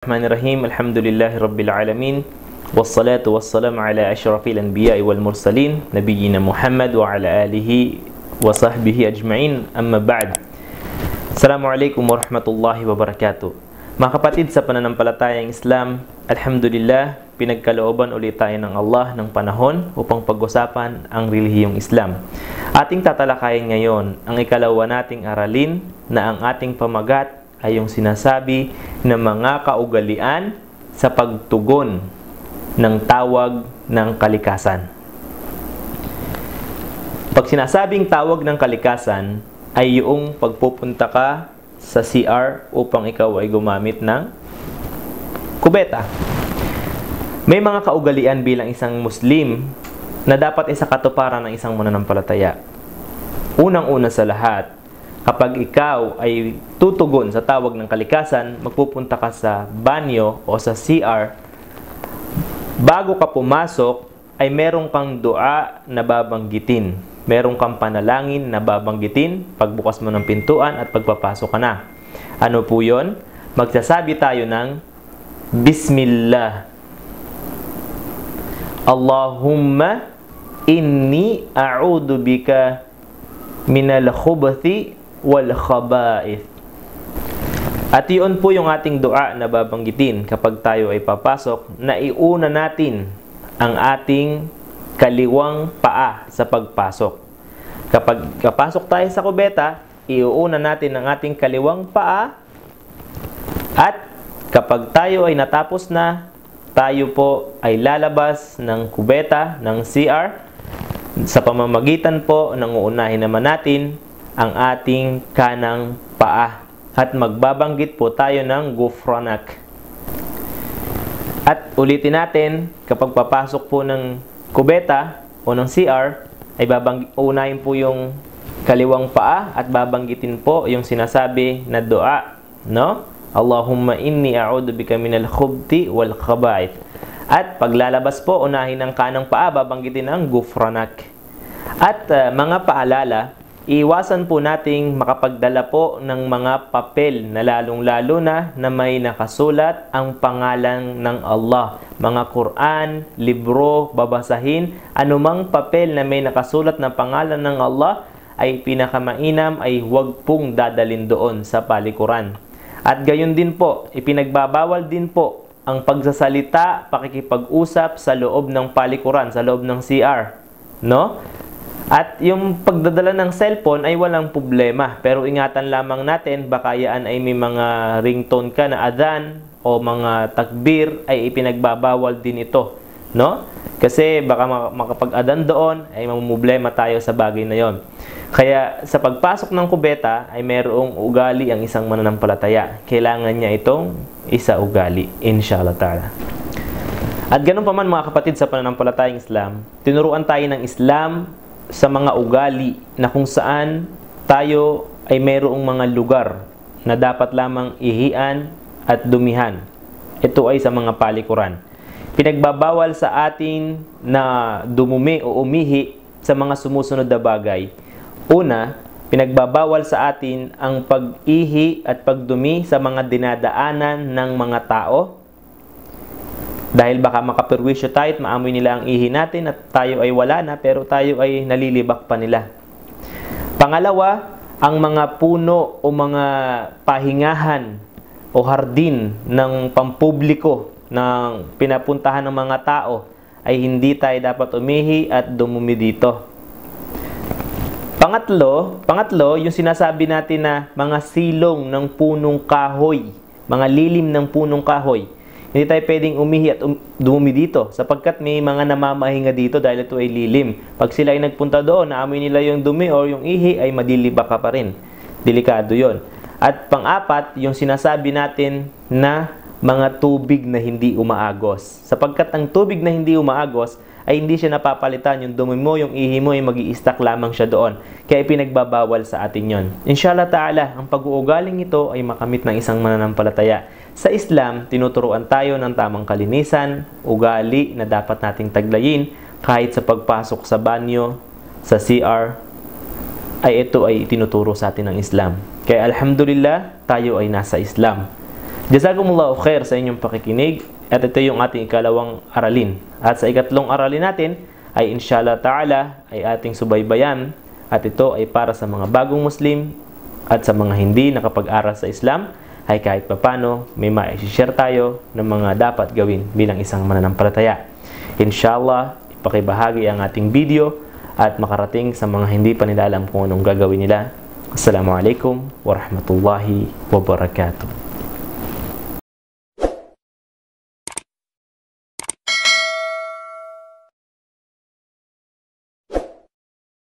Bismillahirrahmanirrahim. Alhamdulillahi Rabbil Alamin. Wassalatu wassalamu ala asyrafil anbiya'i wal mursalin nabiyyina Muhammad wa ala alihi wa sahbihi ajma'in. Amma ba'd. Assalamualaikum warahmatullahi wabarakatuh. Mga kapatid sa pananampalatayang Islam, alhamdulillah, pinagkalooban ulit tayo ng Allah ng panahon upang pag-usapan ang relihiyong Islam. Ating tatalakayin ngayon ang ikalawa nating aralin na ang ating pamagat ay yung sinasabi ng mga kaugalian sa pagtugon ng tawag ng kalikasan. Pag sinasabing tawag ng kalikasan, ay yung pagpupunta ka sa CR upang ikaw ay gumamit ng kubeta. May mga kaugalian bilang isang Muslim na dapat isa katuparan ng isang mananampalataya. Unang-una sa lahat, kapag ikaw ay tutugon sa tawag ng kalikasan, magpupunta ka sa banyo o sa CR, bago ka pumasok, ay meron kang dua na babanggitin. Meron kang panalangin na babanggitin pagbukas mo ng pintuan at pagpapasok ka na. Ano po yun? Magsasabi tayo ng Bismillah. Allahumma inni a'udhu bika minal khubathi wal khaba'ith. At yun po yung ating dua na babanggitin kapag tayo ay papasok, na iuna natin ang ating kaliwang paa sa pagpasok. Kapag kapasok tayo sa kubeta, iuuna natin ang ating kaliwang paa, at kapag tayo ay natapos na, tayo po ay lalabas ng kubeta, ng CR. Sa pamamagitan po ng uunahin naman natin ang ating kanang paa at magbabanggit po tayo ng Ghufranak. At ulitin natin, kapag papasok po ng kubeta o ng CR, ay uunahin po yung kaliwang paa at babanggitin po yung sinasabi na dua, no? Allahumma inni a'udhu bika minal khubti wal khaba'ith. At paglalabas po, unahin ang kanang paa, babanggitin ang Ghufranak. At mga paalala, iwasan po nating makapagdala po ng mga papel na lalong-lalo na may nakasulat ang pangalan ng Allah. Mga Quran, libro, babasahin, anumang papel na may nakasulat na pangalan ng Allah, ay pinakamainam ay huwag pong dadalin doon sa palikuran. At gayon din po, ipinagbabawal din po ang pagsasalita, pakikipag-usap sa loob ng palikuran, sa loob ng CR. No? At yung pagdadala ng cellphone ay walang problema. Pero ingatan lamang natin, baka yan ay may mga ringtone ka na adhan o mga takbir, ay ipinagbabawal din ito. No? Kasi baka makapag-adhan doon, ay mamumblema tayo sa bagay na yon. Kaya sa pagpasok ng kubeta, ay mayroong ugali ang isang mananampalataya. Kailangan niya itong isa ugali, inshallah ta'ala. At ganun pa man mga kapatid sa pananampalatayang Islam, tinuruan tayo ng Islam sa mga ugali na kung saan tayo ay mayroong mga lugar na dapat lamang ihian at dumihan. Ito ay sa mga palikuran. Pinagbabawal sa atin na dumumi o umihi sa mga sumusunod na bagay. Una, pinagbabawal sa atin ang pag-ihi at pagdumi sa mga dinadaanan ng mga tao, dahil baka makaperwisyo tayo at maamoy nila ang ihi natin at tayo ay wala na, pero tayo ay nalilibak pa nila. Pangalawa, ang mga puno o mga pahingahan o hardin ng pampubliko ng pinapuntahan ng mga tao, ay hindi tayo dapat umihi at dumumi dito. Pangatlo, yung sinasabi natin na mga silong ng punong kahoy, mga lilim ng punong kahoy, hindi tayo pwedeng umihi at dumumi dito sapagkat may mga namamahinga dito dahil ito ay lilim. Pag sila ay nagpunta doon, naamoy nila yung dumi o yung ihi, ay madilibak ka pa rin. Delikado yon. At pang-apat, yung sinasabi natin na mga tubig na hindi umaagos. Sapagkat ang tubig na hindi umaagos ay hindi siya napapalitan. Yung dumi mo, yung ihi mo, ay mag-i-stack lamang siya doon. Kaya pinagbabawal sa atin yon. Inshallah ta'ala, ang pag-uugaling ito ay makamit ng isang mananampalataya. Sa Islam, tinuturuan tayo ng tamang kalinisan, ugali na dapat nating taglayin kahit sa pagpasok sa banyo, sa CR, ay ito ay tinuturo sa atin ng Islam. Kaya alhamdulillah, tayo ay nasa Islam. Jazakumullahu khair sa inyong pakikinig at ito yung ating ikalawang aralin. At sa ikatlong aralin natin ay inshallah ta'ala ay ating subaybayan at ito ay para sa mga bagong Muslim at sa mga hindi nakapag-aral sa Islam ay kahit papano may ma-share tayo ng mga dapat gawin bilang isang mananampalataya. Inshallah, ipakibahagi ang ating video at makarating sa mga hindi pa nila alam kung anong gagawin nila. Assalamualaikum warahmatullahi wabarakatuh.